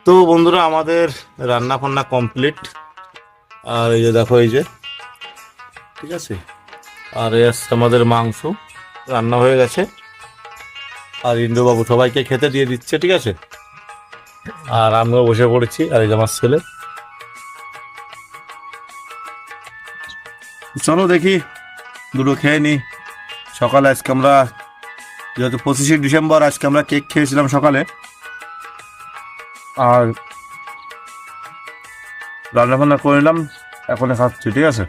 তো বন্ধুরা আমাদের রান্না ফান্না কমপ্লিট। আর এই যে দেখো, এই যে ঠিক আছে। আর এই আসছে আমাদের মাংস, রান্না হয়ে গেছে। আর ইন্দ্রবাবু সবাইকে খেতে দিয়ে দিচ্ছে, ঠিক আছে। আর আমিও বসে পড়েছি, আর এই যে আমার ছেলে। চলো দেখি দুটো খেয়ে নি। সকালে আজকে আমরা, যেহেতু 25শে ডিসেম্বর, আজকে আমরা কেক খেয়েছিলাম সকালে। আর রান্না বান্না করে নিলাম, এখন খাচ্ছি, ঠিক আছে।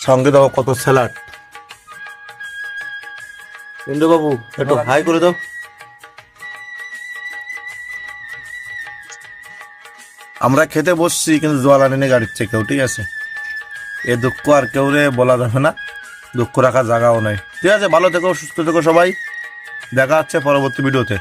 সঙ্গে দাও কত স্যালাড। ইন্দ্রবাবু একটু হাই করে দাও। আমরা খেতে বসছি, কিন্তু জল আনেনি গাড়ির থেকেও, ঠিক আছে। এ দুঃখ আর কেউ রে বলা যাবে না, দুঃখ রাখার জায়গাও নাই। ঠিক আছে, ভালো থেকো, সুস্থ থেকো সবাই। দেখা হচ্ছে পরবর্তী ভিডিওতে।